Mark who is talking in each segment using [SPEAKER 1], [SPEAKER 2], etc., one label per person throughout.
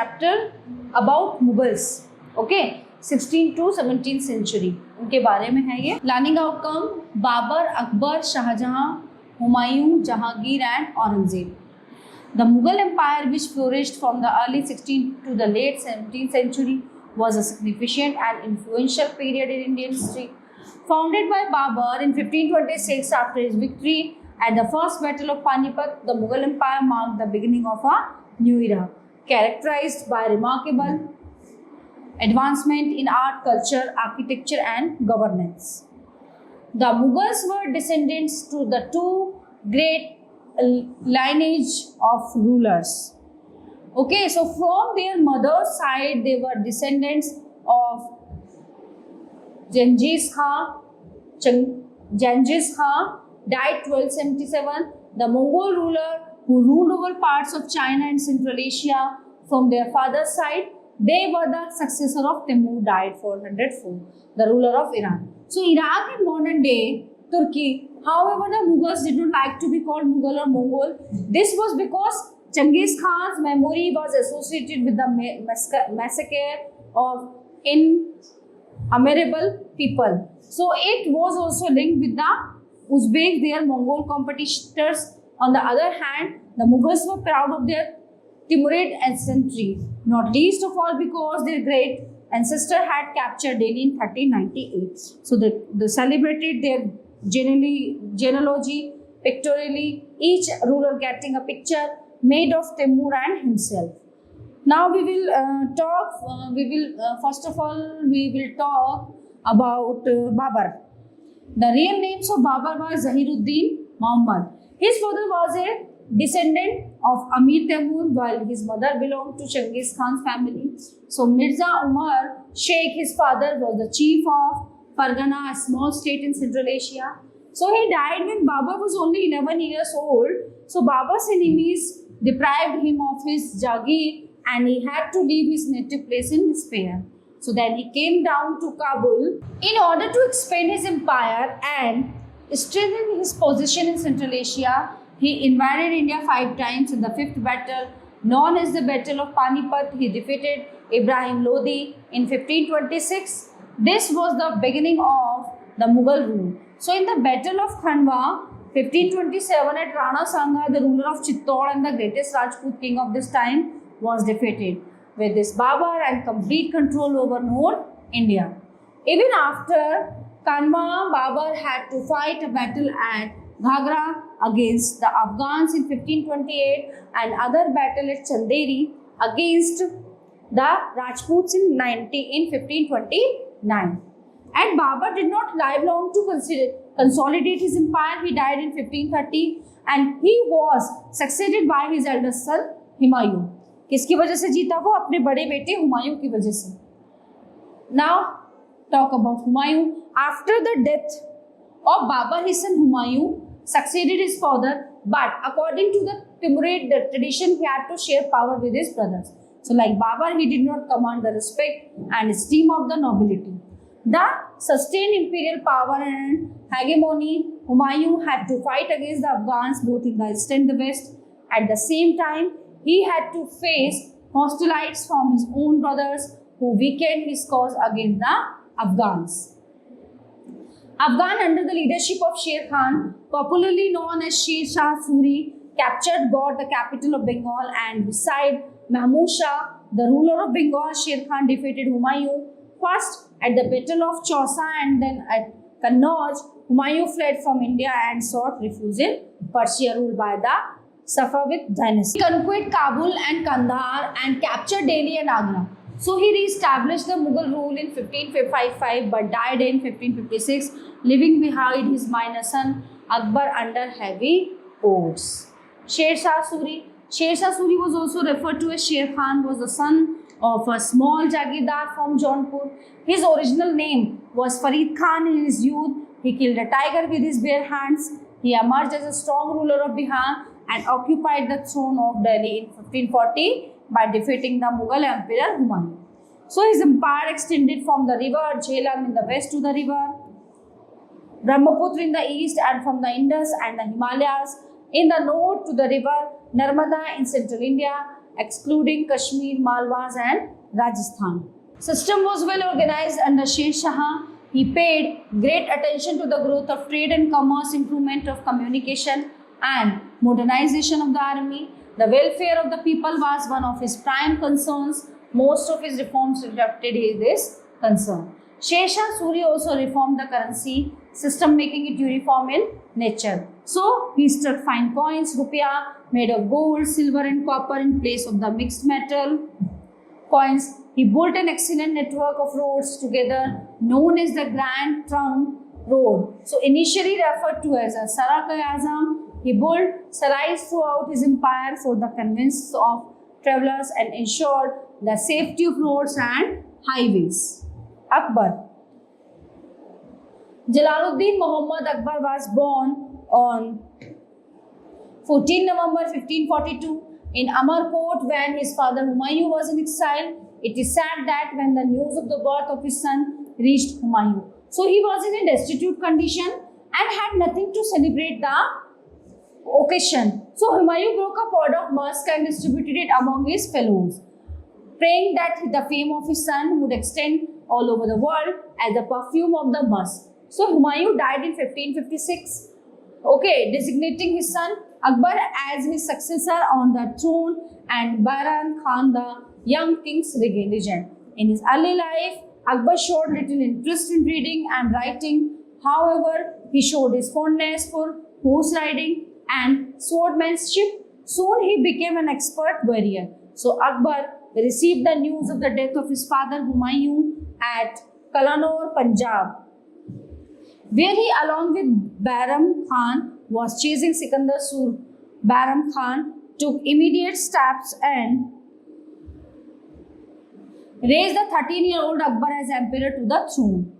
[SPEAKER 1] chapter about Mughals. Okay, 16th to 17th century. उनके बारे में है ये. Learning outcome: Babur, Akbar, Shahjahan, Humayun, Jahangir and Aurangzeb. The Mughal Empire, which flourished from the early 16th to the late 17th century, was a significant and influential period in Indian history. Founded by Babur in 1526 after his victory at the First Battle of Panipat, the Mughal Empire marked the beginning of a new era, characterized by remarkable advancement in art, culture, architecture and governance. The Mughals were descendants to the two great lineage of rulers. Okay, so from their mother's side, they were descendants of Genghis Khan. Genghis Khan died 1277. The Mongol ruler who ruled over parts of China and Central Asia from their father's side. They were the successor of Timur, died 404, the ruler of Iran. So Iraq in modern day Turkey. However, the Mughals did not like to be called Mughal or Mongol. This was because Genghis Khan's memory was associated with the massacre of innumerable people. So it was also linked with the Uzbeks, their Mongol competitors. On the other hand, the Mughals were proud of their Timurid ancestry, not least of all because their great ancestor had captured Delhi in 1398. So they celebrated their genealogy pictorially, each ruler getting a picture made of Timur and himself. Now we will first of all we will talk about Babur. The real names of Babur was Zahiruddin Muhammad. His father was a descendant of Amir Timur, while his mother belonged to Genghis Khan's family. So Mirza Umar Sheikh, his father, was the chief of Fargana, a small state in Central Asia. So he died when Babur was only 11 years old. So Babur's enemies deprived him of his Jagir and he had to leave his native place in despair. So then he came down to Kabul in order to expand his empire and strengthen his position in Central Asia. He invaded India 5 times. In the 5th battle, known as the Battle of Panipat, he defeated Ibrahim Lodi in 1526. This was the beginning of the Mughal rule. So in the Battle of Khandwa, 1527, at Rana Sanga, the ruler of Chittor and the greatest Rajput king of this time, was defeated. With this, Babur and complete control over North India. Even after Khandwa, Babur had to fight a battle at Ghagra against the Afghans in 1528 and other battle at Chanderi against the Rajputs in 1529. And Babur did not live long to consolidate his empire. He died in 1530 and he was succeeded by his eldest son Humayun. किसकी वजह से जीता वो? अपने बड़े बेटे हुमायूं की वजह से. Now talk about Humayun. After the death of Babur, his son Humayun succeeded his father, but according to the Timurid tradition, he had to share power with his brothers. So like Babur, he did not command the respect and esteem of the nobility. The sustained imperial power and hegemony, Humayun had to fight against the Afghans both in the east and the west. At the same time, he had to face hostilities from his own brothers who weakened his cause against the Afghans. Afghan, under the leadership of Sher Khan, popularly known as Sher Shah Suri, captured Gaur, the capital of Bengal, and beside Mahmud Shah, the ruler of Bengal, Sher Khan defeated Humayun first at the Battle of Chausa and then at Kannauj. Humayun fled from India and sought refuge in Persia, ruled by the Safavid dynasty. He conquered Kabul and Kandahar and captured Delhi and Agra. So he re-established the Mughal rule in 1555 but died in 1556, leaving behind his minor son Akbar under heavy odds. Sher Shah Suri. Sher Shah Suri was also referred to as Sher Khan, was the son of a small Jagirdar from Jaunpur. His original name was Farid Khan. In his youth, he killed a tiger with his bare hands. He emerged as a strong ruler of Bihar and occupied the throne of Delhi in 1540 by defeating the Mughal Emperor Humayun. So his empire extended from the river Jhelum in the west to the river Brahmaputra in the east and from the Indus and the Himalayas in the north to the river Narmada in central India excluding Kashmir, Malwas and Rajasthan. System was well organized under Sher Shah. He paid great attention to the growth of trade and commerce, improvement of communication and modernization of the army. The welfare of the people was one of his prime concerns. Most of his reforms reflected this concern. Sher Shah Suri also reformed the currency system, making it uniform in nature. So, he struck fine coins, rupiah, made of gold, silver and copper in place of the mixed metal coins. He built an excellent network of roads together, known as the Grand Trunk Road. So, initially referred to as a Sarak-e-Azam, he built sarais throughout his empire for the convenience of travelers and ensured the safety of roads and highways. Akbar. Jalaluddin Muhammad Akbar was born on 14 November 1542 in Amarkot when his father Humayun was in exile. It is sad that when the news of the birth of his son reached Humayun, so he was in a destitute condition and had nothing to celebrate the occasion. So Humayun broke a pod of musk and distributed it among his fellows, praying that the fame of his son would extend all over the world as the perfume of the musk. So Humayun died in 1556, designating his son Akbar as his successor on the throne and Baran Khan the young king's regent. In his early life, Akbar showed little interest in reading and writing. However, he showed his fondness for horse riding and swordmanship. Soon he became an expert warrior. So Akbar received the news of the death of his father Humayun at Kalanur, Punjab, where he along with Baram Khan was chasing Sikandar Sur. Baram Khan took immediate steps and raised the 13-year-old Akbar as emperor to the throne.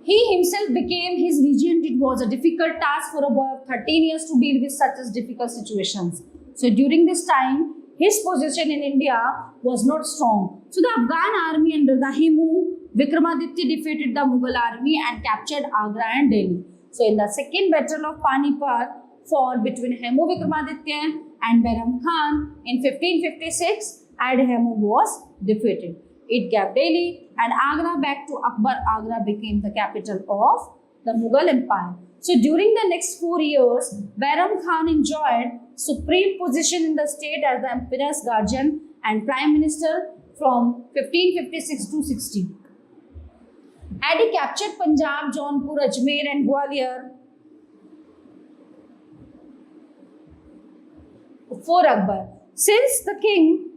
[SPEAKER 1] He himself became his regent. It was a difficult task for a boy of 13 years to deal with such as difficult situations. So during this time, his position in India was not strong. So the Afghan army under the Hemu Vikramaditya defeated the Mughal army and captured Agra and Delhi. So in the second battle of Panipat fought between Hemu Vikramaditya and Baram Khan in 1556, and Hemu was defeated. It gave Delhi and Agra back to Akbar. Agra became the capital of the Mughal Empire. So during the next 4 years, Baram Khan enjoyed supreme position in the state as the emperor's guardian and prime minister from 1556 to 60. And he captured Punjab, Jaunpur, Ajmer and Gwalior for Akbar. Since the king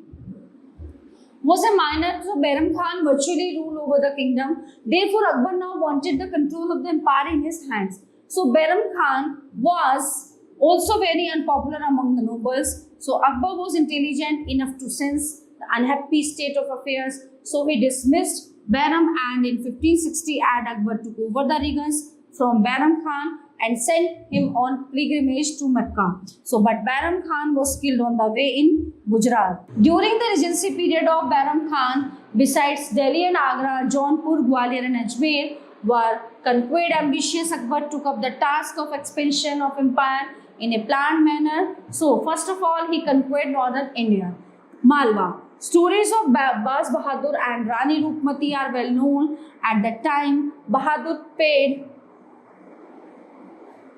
[SPEAKER 1] was a minor, so Baram Khan virtually ruled over the kingdom. Therefore, Akbar now wanted the control of the empire in his hands. So Baram Khan was also very unpopular among the nobles. So Akbar was intelligent enough to sense the unhappy state of affairs. So he dismissed Baram and in 1560 Akbar took over the regens from Baram Khan and sent him on pilgrimage to Mecca. So, but Baram Khan was killed on the way in Gujarat. During the regency period of Baram Khan, besides Delhi and Agra, Jaunpur, Gwalior and Ajmer were conquered. Ambitious Akbar took up the task of expansion of empire in a planned manner. So, first of all, he conquered northern India, Malwa. Stories of Baz Bahadur and Rani Rupmati are well known. At that time, Bahadur paid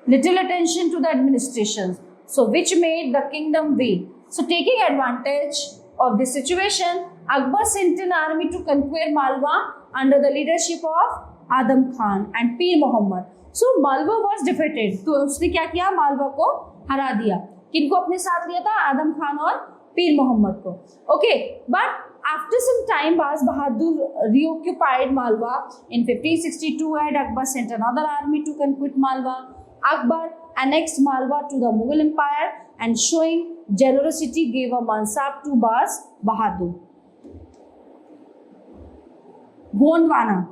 [SPEAKER 1] little attention to the administration, so which made the kingdom weak. So taking advantage of this situation, Akbar sent an army to conquer Malwa under the leadership of Adam Khan and Pir Muhammad. So Malwa was defeated. तो उसने क्या किया? मालवा को हरा दिया. किनको अपने साथ लिया था? आदम खान और पीर मोहम्मद को. Okay, but after some time, Baz Bahadur reoccupied Malwa. In 1562, Akbar sent another army to conquer Malwa. Akbar annexed Malwa to the Mughal Empire and showing generosity gave a mansab to Baz Bahadur. Gondwana.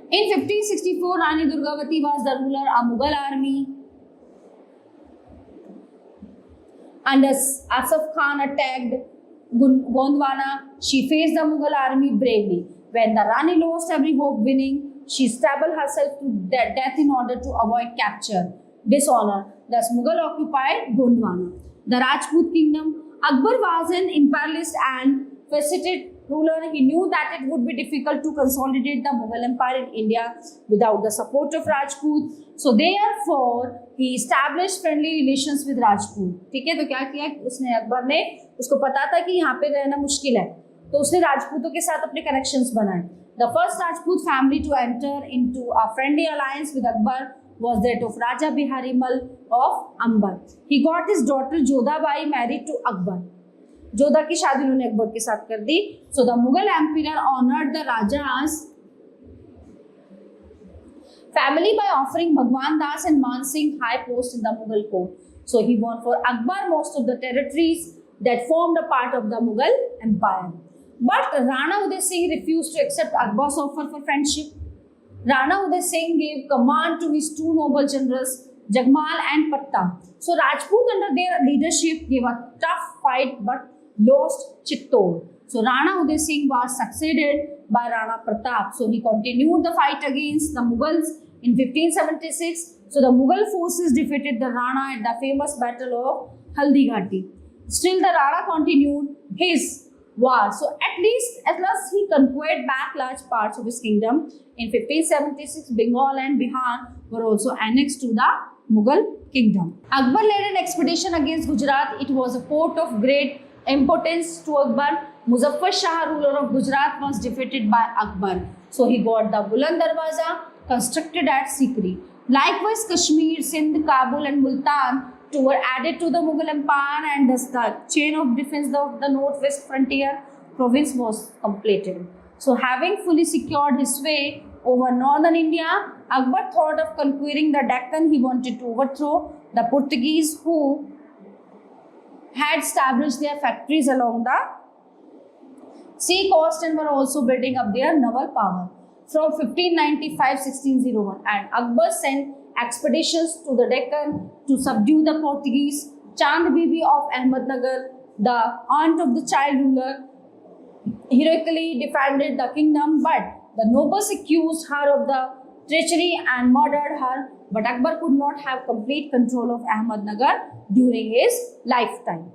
[SPEAKER 1] In 1564, Rani Durgavati was the ruler of Mughal army. And as Asaf Khan attacked Gondwana, she faced the Mughal army bravely. When the Rani lost every hope winning, she stabbed herself to death in order to avoid capture, dishonor. thus Mughal occupied Gondwana. The Rajput kingdom. Akbar was an imperialist and faceted ruler. He knew that it would be difficult to consolidate the Mughal Empire in India without the support of Rajput. So therefore, he established friendly relations with Rajput. ठीक है, तो क्या किया उसने, अकबर ने, उसको पता था कि यहाँ पे रहना मुश्किल है, तो उसने राजपूतों के साथ अपने कनेक्शंस बनाए. The first Rajput family to enter into a friendly alliance with Akbar was that of Raja Bihari Mal of Ambar. He got his daughter Jodhabai married to Akbar. Jodha की शादी उन्होंने अकबर के साथ कर दी. So the Mughal emperor honored the Raja's family by offering Bhagwan Das and Man Singh high post in the Mughal court. So he won for Akbar most of the territories that formed a part of the Mughal empire. But Rana Uday Singh refused to accept Akbar's offer for friendship. Rana Uday Singh gave command to his two noble generals, Jagmal and Patta. So Rajput under their leadership gave a tough fight but lost Chittor. So Rana Uday Singh was succeeded by Rana Pratap. So he continued the fight against the Mughals in 1576. So the Mughal forces defeated the Rana at the famous battle of Haldi Ghati. Still the Rana continued his war. So at last he conquered back large parts of his kingdom. In 1576, Bengal and Bihar were also annexed to the Mughal kingdom. Akbar led an expedition against Gujarat. It was a port of great importance to Akbar. Muzaffar Shah, ruler of Gujarat, was defeated by Akbar. So he got the Buland Darwaza constructed at Sikri. Likewise, Kashmir, Sindh, Kabul and Multan were added to the Mughal Empire, and thus the chain of defense of the northwest frontier province was completed. So having fully secured his way over northern India, Akbar thought of conquering the Deccan. He wanted to overthrow the Portuguese who had established their factories along the sea coast and were also building up their naval power. From 1595-1601, and Akbar sent expeditions to the Deccan to subdue the Portuguese. Chand Bibi of Ahmednagar, the aunt of the child ruler, heroically defended the kingdom, but the nobles accused her of the treachery and murdered her. But Akbar could not have complete control of Ahmednagar during his lifetime.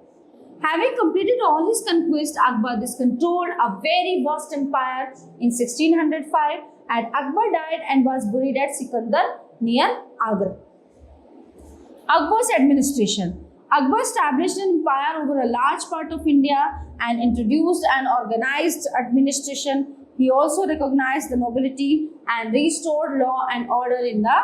[SPEAKER 1] Having completed all his conquests, Akbar thus controlled a very vast empire in 1605, and Akbar died and was buried at Sikandar near Agra. Akbar's administration. Akbar established an empire over a large part of India and introduced an organized administration. He also recognized the nobility and restored law and order in the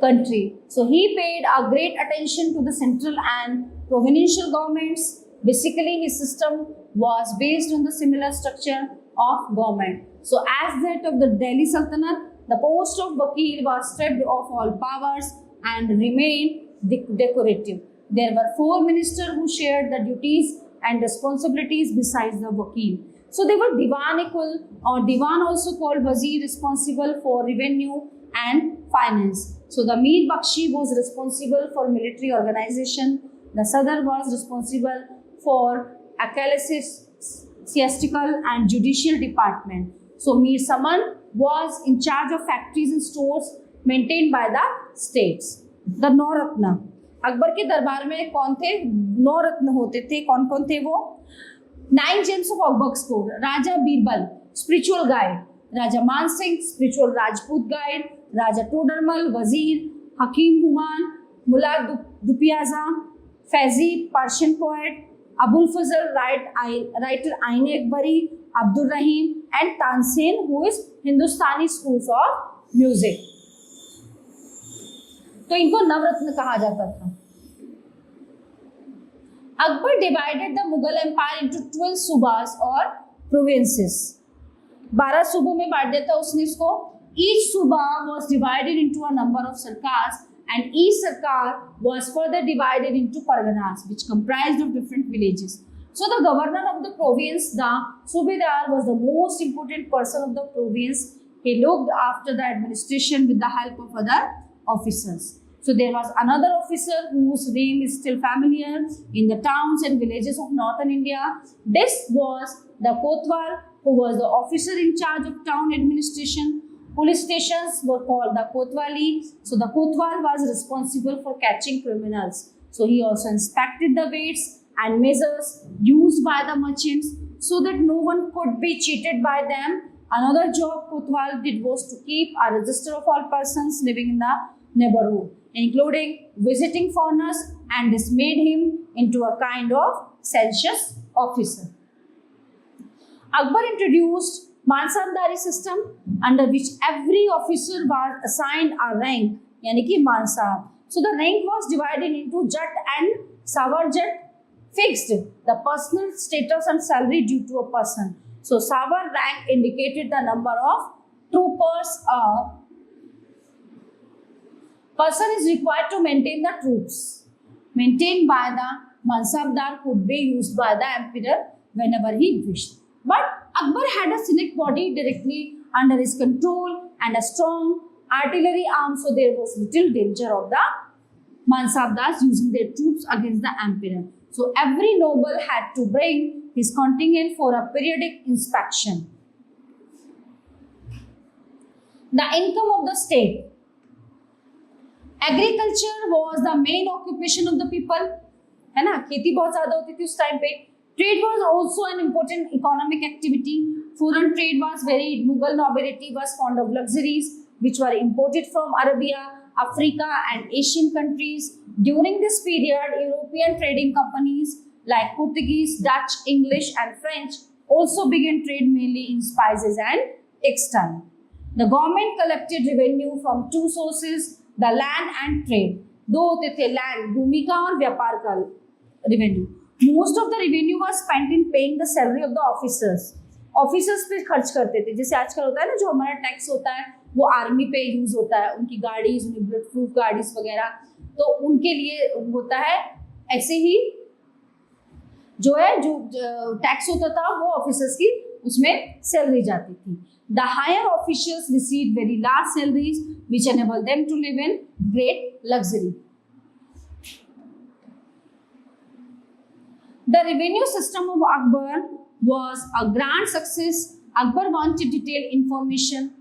[SPEAKER 1] country. So he paid a great attention to the central and provincial governments. Basically, his system was based on the similar structure of government. So as that of the Delhi Sultanate, the post of Wakil was stripped of all powers and remained decorative. There were 4 ministers who shared the duties and responsibilities besides the Wakil. So they were Diwan-e-Kul, or Diwan also called Wazir, responsible for revenue and finance. So the Mir Bakshi was responsible for military organization. The Sadr was responsible for ecclesiastical and judicial department. So Mir Saman was in charge of factories and stores maintained by the states. The Nauratna. Akbar के दरबार में कौन थे? 9 रत्न होते थे. कौन कौन थे वो? 9 gems of Akbar's court. Raja Birbal, spiritual guide. Raja Man Singh, spiritual Rajput guide. Raja Todarmal, Wazir. Hakim Human, Mullah Dupiaza. Faizi, Persian poet. Abul Fazl, writer Aine Akbari. Abdul Rahim, and Tansen, who is Hindustani schools of music. तो इनको नवरत्न कहा जाता था. Akbar divided the Mughal Empire into 12 subas or provinces. 12 सूबों में बांट देता उसने इसको. Each suba was divided into a number of sarkars, and each sarkar was further divided into parganas, which comprised of different villages. So the governor of the province, the Subedar, was the most important person of the province. He looked after the administration with the help of other officers. So there was another officer whose name is still familiar in the towns and villages of northern India. This was the Kotwal, who was the officer in charge of town administration. Police stations were called the Kotwali. So the Kotwal was responsible for catching criminals. So he also inspected the weights and measures used by the merchants so that no one could be cheated by them. Another job Kotwal did was to keep a register of all persons living in the neighborhood, including visiting foreigners, and this made him into a kind of census officer. Akbar introduced मानसाबदारी system under which every officer was assigned a rank, यानी कि मानसाब. So the rank was divided into Jat and Sawarjat, fixed the personal status and salary due to a person. So Sawar rank indicated the number of troopers a person is required to maintain the troops maintained by the mansabdar could be used by the emperor whenever he wished. But Akbar had a select body directly under his control and a strong artillery arm, so there was little danger of the mansabdars using their troops against the emperor. So every noble had to bring his contingent for a periodic inspection. The income of the state. Agriculture was the main occupation of the people. है ना, खेती बहुत ज़्यादा होती थी उस time पे. Trade was also an important economic activity. Foreign trade was varied. Mughal nobility was fond of luxuries which were imported from Arabia, Africa and Asian countries. During this period, European trading companies like Portuguese, Dutch, English and French also began trade mainly in spices and textile. The government collected revenue from two sources, the land and trade. दो होते थे, land भूमि का और व्यापार का revenue. Most of the revenue was spent in paying the salary of the officers. Officers पे खर्च करते थे, जैसे आजकल होता है ना, जो हमारा टैक्स होता है वो आर्मी पे यूज होता है, उनकी गाड़ीज, उनकी बुलेट प्रूफ गाड़ीज वगैरह, तो उनके लिए होता है. ऐसे ही जो है जो टैक्स होता था वो ऑफिसर्स की उसमें सैलरी जाती थी. The higher officials received very large salaries which enabled them to live in great luxury. The revenue system of Akbar was a grand success. Akbar wanted detailed information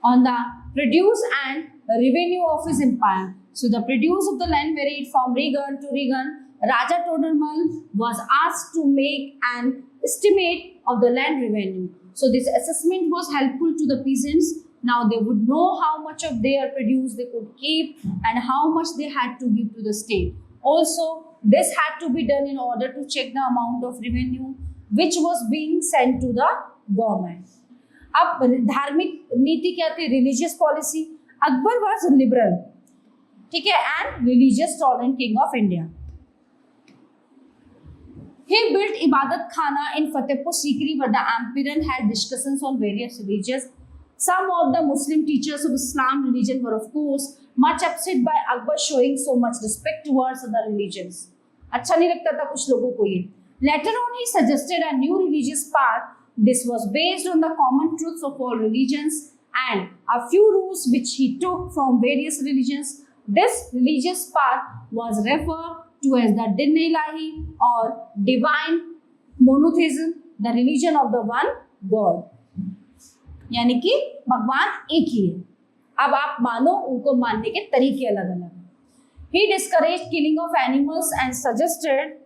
[SPEAKER 1] on the produce and revenue of his empire. So the produce of the land varied from region to region. Raja Todarmal was asked to make an estimate of the land revenue. So this assessment was helpful to the peasants. Now they would know how much of their produce they could keep and how much they had to give to the state. Also, this had to be done in order to check the amount of revenue which was being sent to the government. अब धार्मिक नीति क्या थी? Religious policy. Akbar was liberal, ठीक है, and religious tolerant king of India. He built Ibadat Khana in Fatehpur Sikri where the emperor had discussions on various religions. Some of the Muslim teachers of Islam religion were of course much upset by Akbar showing so much respect towards other religions. अच्छा नहीं लगता था कुछ लोगों को ये. Later on he suggested a new religious path. This was based on the common truths of all religions and a few rules which he took from various religions. This religious path was referred to as the Din Ilahi or divine monotheism, the religion of the one God. यानी कि भगवान एक ही है, अब आप मानो, उनको मानने के तरीके अलग अलग हैं. He discouraged killing of animals and suggested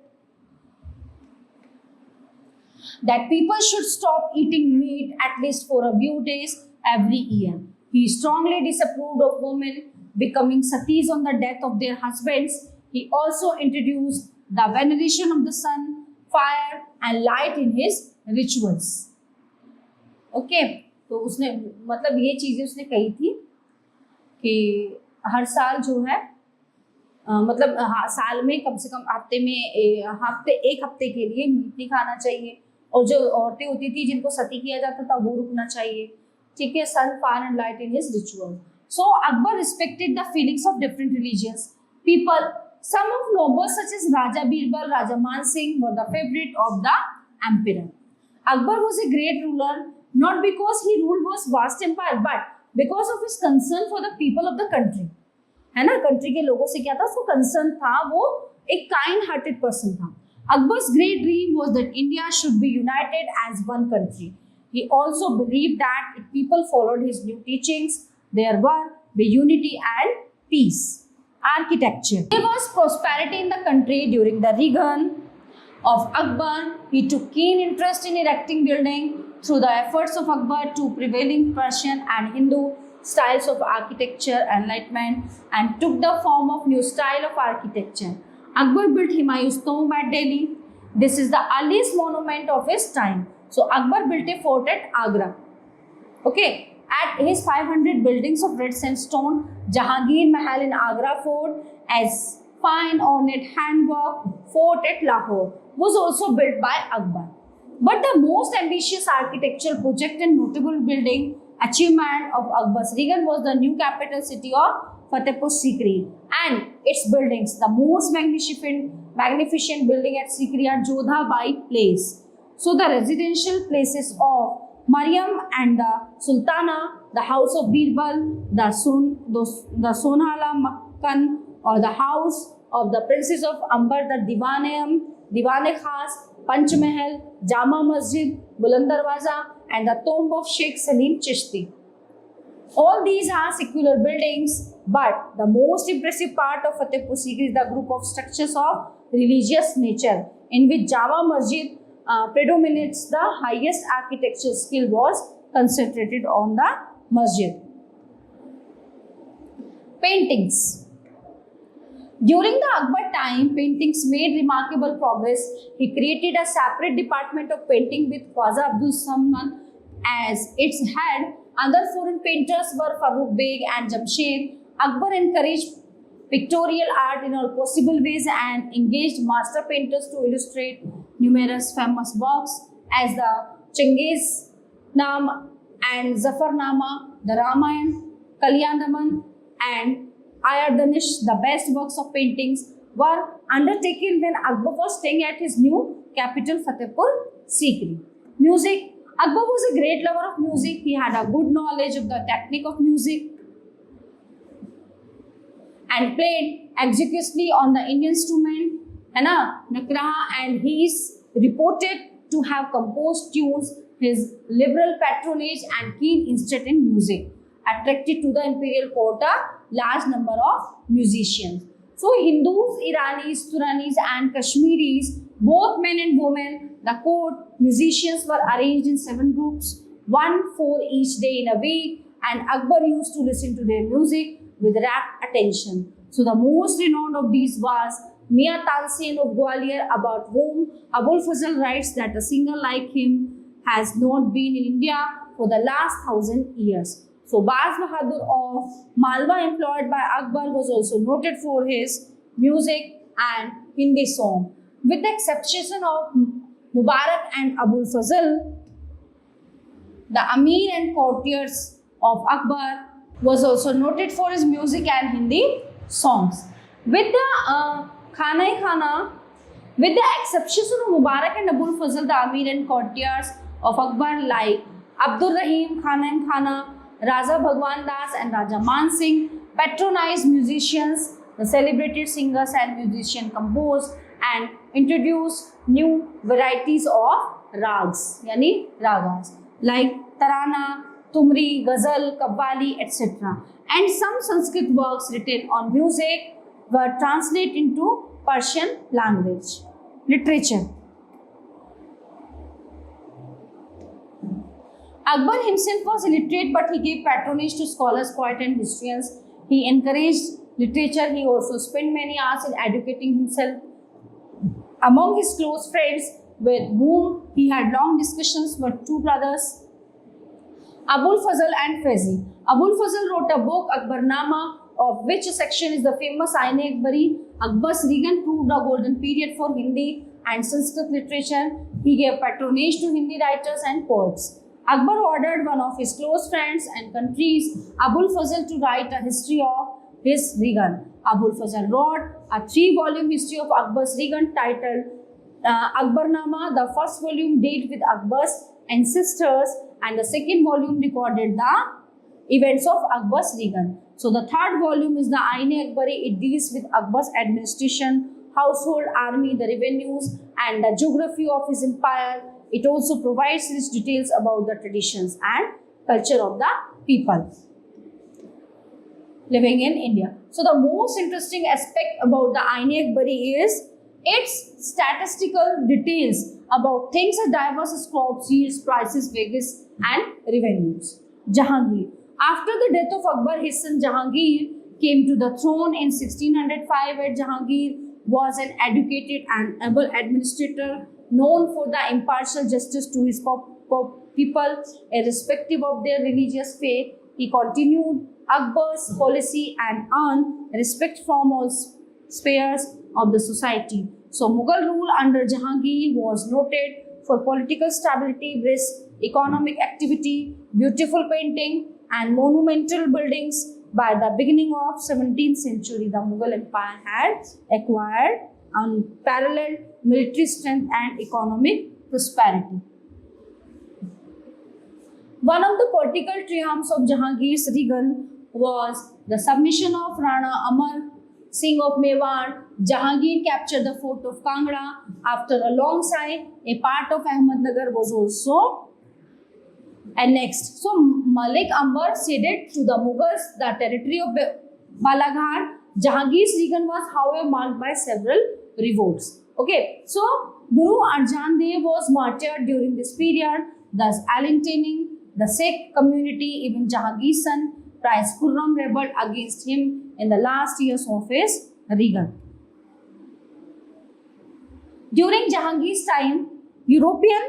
[SPEAKER 1] that people should stop eating meat at least for a few days every year. He strongly disapproved of women becoming satis on the death of their husbands. He also introduced the veneration of the sun, fire and light in his rituals. Okay, तो उसने मतलब ये चीजें उसने कही थी कि हर साल जो है मतलब साल में कम से कम हफ्ते में एक हफ्ते के लिए मीट नहीं खाना चाहिए, और जो औरतें होती थी जिनको सती किया जाता था वो रुकना चाहिए, ठीक है. Sun, fire and light in his ritual. So Akbar respected the feelings of different religions people. Some of nobles such as Raja Birbal, Raja Man Singh were the favorite of the emperor. Akbar was a great ruler not because he ruled was vast empire but because of his concern for the people of the country. है ना, country के लोगों से क्या था, उसको concern था, वो एक kind hearted person था. Akbar's great dream was that India should be united as one country. He also believed that if people followed his new teachings, there would be unity and peace. Architecture. There was prosperity in the country during the reign of Akbar. He took keen interest in erecting buildings through the efforts of Akbar to prevailing Persian and Hindu styles of architecture enlightenment and took the form of new style of architecture. Akbar built Humayun's tomb at Delhi. This is the earliest monument of his time. So Akbar built a fort at Agra. Okay, at his 500 buildings of red sandstone, Jahangir Mahal in Agra Fort, as fine ornate handwork fort at Lahore, was also built by Akbar. But the most ambitious architectural project and notable building achievement of Akbar's reign was the new capital city of Fatehpur Sikri and its buildings. The most magnificent building at Sikri are Jodha Bai Place. So the residential places of Maryam and the Sultana, the house of Birbal, the Sonhala Makkan, or the house of the princes of Ambar, the Diwane Khas, Panch Mahal, Jama Masjid, Buland Darwaza, and the tomb of Sheikh Salim Chishti. All these are secular buildings, but the most impressive part of Fatehpur Sikri is the group of structures of religious nature, in which Jama Masjid predominates. The highest architectural skill was concentrated on the masjid. Paintings. During the Akbar time, paintings made remarkable progress. He created a separate department of painting with Khwaja Abdul Samad as its head. Other foreign painters were Farooq Beg and Jamshed. Akbar encouraged pictorial art in all possible ways and engaged master painters to illustrate numerous famous works as the Chengiz Nam and Zafarnama, the Ramayana, Kalyanaman, and Ayardanish. The best works of paintings were undertaken when Akbar was staying at his new capital Fatehpur Sikri. Music. Akbar was a great lover of music. He had a good knowledge of the technique of music and played exquisitely on the Indian instrument, Nakraha, and he is reported to have composed tunes. His liberal patronage and keen interest in music attracted to the imperial court a large number of musicians. So Hindus, Iranis, Turanis and Kashmiris, both men and women, the court musicians were arranged in 7 groups, 1 for each day in a week, and Akbar used to listen to their music with rapt attention. So the most renowned of these was Mia Tansen of Gwalior, about whom Abul Fazl writes that a singer like him has not been in India for the last 1000 years. So Baz Bahadur of Malwa, employed by Akbar, was also noted for his music and Hindi song. With the exception of Mubarak and Abul Fazl, the Amir and courtiers of Akbar was also noted for his music and Hindi songs. With the with the exceptions of Mubarak and Abul Fazl, the Amir and courtiers of Akbar like Abdur Rahim, Khana, Raja Bhagwan Das and Raja Man Singh patronized musicians. The celebrated singers and musicians composed and introduced new varieties of rags, ragas, like Tarana, Tumri, Ghazal, Qawwali, etc. And some Sanskrit works written on music were translated into Persian language. Literature. Akbar himself was illiterate, but he gave patronage to scholars, poets and historians. He encouraged literature. He also spent many hours in educating himself. Among his close friends with whom he had long discussions were 2 brothers, Abul Fazl and Faizi. Abul Fazl wrote a book, Akbarnama, of which a section is the famous Aine Akbari. Akbar's reign proved a golden period for Hindi and Sanskrit literature. He gave patronage to Hindi writers and poets. Akbar ordered one of his close friends and countries, Abul Fazl, to write a history of his reign. Abul Fazl wrote a 3-volume history of Akbar's reign titled Akbarnama. The first volume dealt with Akbar's ancestors and the second volume recorded the events of Akbar's reign. So the third volume is the Aine Akbari. It deals with Akbar's administration, household, army, the revenues, and the geography of his empire. It also provides rich details about the traditions and culture of the people living in India. So the most interesting aspect about the Aine Akbari is its statistical details about things as diverse as crops, yields, prices, wages, and revenues. Jahangir. After the death of Akbar, his son Jahangir came to the throne in 1605. Jahangir was an educated and able administrator known for the impartial justice to his people, irrespective of their religious faith. He continued Akbar's policy and earned respect from all spheres of the society. So Mughal rule under Jahangir was noted for political stability, brisk economic activity, beautiful painting, and monumental buildings. By the beginning of 17th century, the Mughal Empire had acquired unparalleled military strength and economic prosperity. One of the political triumphs of Jahangir's reign was the submission of Rana Amar Singh of Mewar. Jahangir captured the fort of Kangra. After a long sigh, a part of Ahmednagar was also annexed. So Malik Ambar ceded to the Mughals the territory of Balaghat. Jahangir's reign was, however, marked by several revolts. Okay, so Guru Arjan Dev was martyred during this period, thus alienating the Sikh community. Even Jahangir's son Prince Khurram rebelled against him in the last years of his reign. During Jahangir's time, European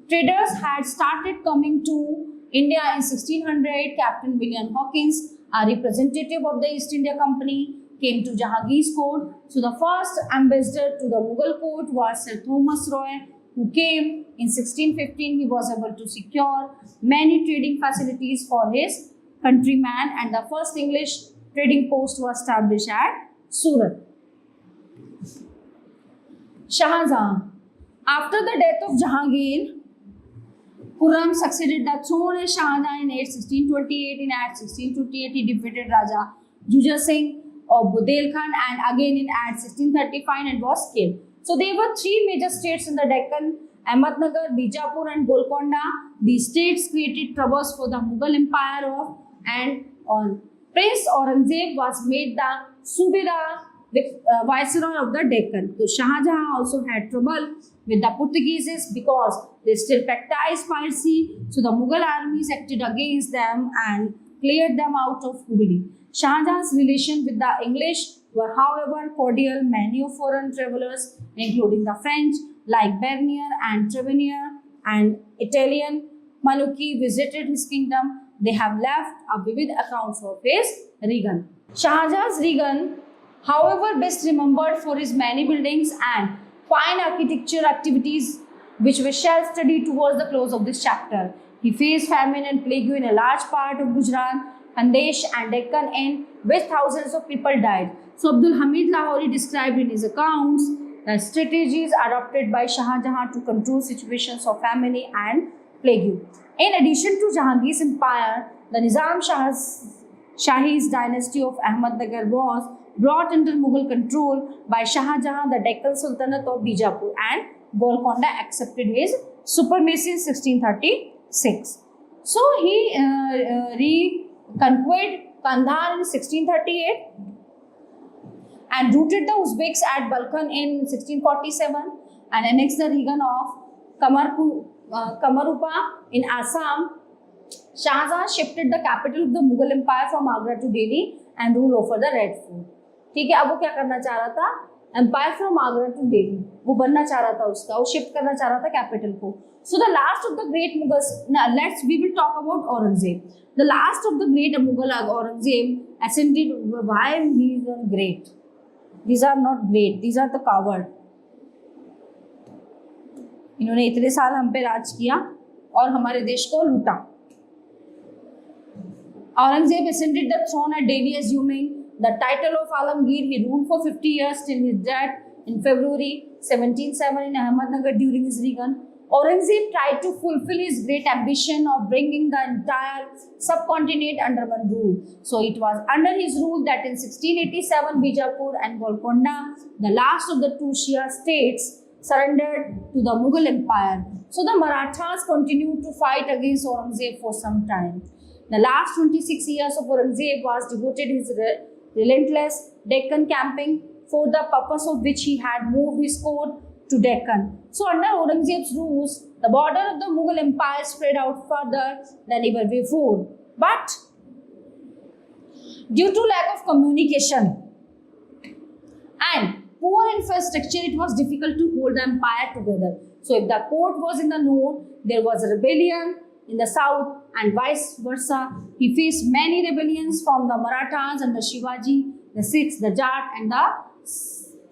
[SPEAKER 1] traders had started coming to India in 1600. Captain William Hawkins, a representative of the East India Company, came to Jahangir's court. So the first ambassador to the Mughal court was Sir Thomas Roy, who came in 1615. He was able to secure many trading facilities for his countrymen, and the first English trading post was established at Surat. Shah Jahan. After the death of Jahangir, Khurram succeeded the throne as Shah Jahan in 1628. In 1628, he defeated Raja Jujhar Singh of Budelkhands, and again in 1635 and was killed. So there were three major states in the Deccan: Ahmednagar, Bijapur, and Golconda. These states created troubles for the Mughal Empire and Prince Aurangzeb was made the Subedar Viceroy of the Deccan. So Shah Jahan also had trouble with the Portuguese because they still practiced piracy. So the Mughal armies acted against them and cleared them out of Hubli. Shah Jahan's relations with the English were, however, cordial. Many of foreign travelers, including the French, like Bernier and Trevenier, and Italian Manuki, visited his kingdom. They have left a vivid accounts of his reign. Shah Jahan's reign, however, best remembered for his many buildings and fine architecture activities, which we shall study towards the close of this chapter. He faced famine and plague in a large part of Gujarat, Khandesh, and Deccan, in which thousands of people died. So Abdul Hamid Lahori described in his accounts the strategies adopted by Shah Jahan to control situations of famine and plague. In addition to Jahangir's empire, the Nizam Shahi's dynasty of Ahmednagar was brought under Mughal control by Shah Jahan. The Deccan Sultanate of Bijapur and Golconda accepted his supremacy in 1636. So he reconquered Kandahar in 1638 and routed the Uzbeks at Balkhan in 1647 and annexed the region of Kamarupa in Assam. Shah Jahan shifted the capital of the Mughal Empire from Agra to Delhi and ruled over the Red Fort. ठीक है, अब वो क्या करना चाह रहा था? Empire from Agra to Delhi. वो बनना चाह रहा था उसका, वो शिफ्ट करना चाह रहा था कैपिटल को. So the last of the great Mughals. Now we will talk about Aurangzeb. The last of the great Mughal Aurangzeb ascended. Why he is not great? These are not great. These are the coward. इन्होंने इतने साल हम पे राज किया और हमारे देश को लूटा. Aurangzeb ascended the throne at Delhi, assuming the title of Alamgir. He ruled for 50 years till his death in February 1707 in Ahmednagar during his reign. Aurangzeb tried to fulfill his great ambition of bringing the entire subcontinent under one rule. So it was under his rule that in 1687 Bijapur and Golconda, the last of the two Shia states, surrendered to the Mughal Empire. So the Marathas continued to fight against Aurangzeb for some time. The last 26 years of Aurangzeb was devoted his relentless Deccan camping, for the purpose of which he had moved his court to Deccan. So under Aurangzeb's rules, the border of the Mughal Empire spread out further than ever before. But due to lack of communication and poor infrastructure, it was difficult to hold the empire together. So if the court was in the north, there was a rebellion in the south, and vice versa. He faced many rebellions from the Marathas under Shivaji, the Sikhs, the Jat and the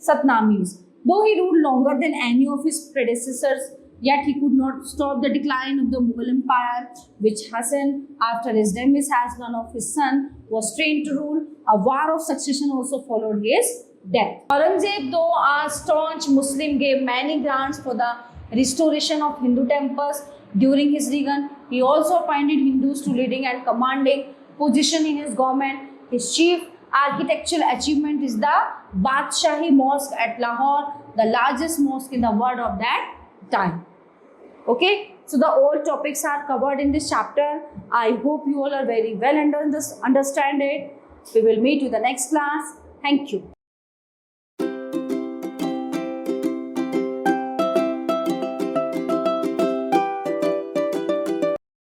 [SPEAKER 1] Satnamis. Though he ruled longer than any of his predecessors, yet he could not stop the decline of the Mughal Empire, which Hassan, after his demise as one of his sons, was trained to rule. A war of succession also followed his death. Aurangzeb, though a staunch Muslim, gave many grants for the restoration of Hindu temples during his reign. He also appointed Hindus to leading and commanding position in his government. His chief architectural achievement is the Badshahi Mosque at Lahore, the largest mosque in the world of that time. Okay, so the all topics are covered in this chapter. I hope you all are very well understand it. We will meet you the next class. Thank you.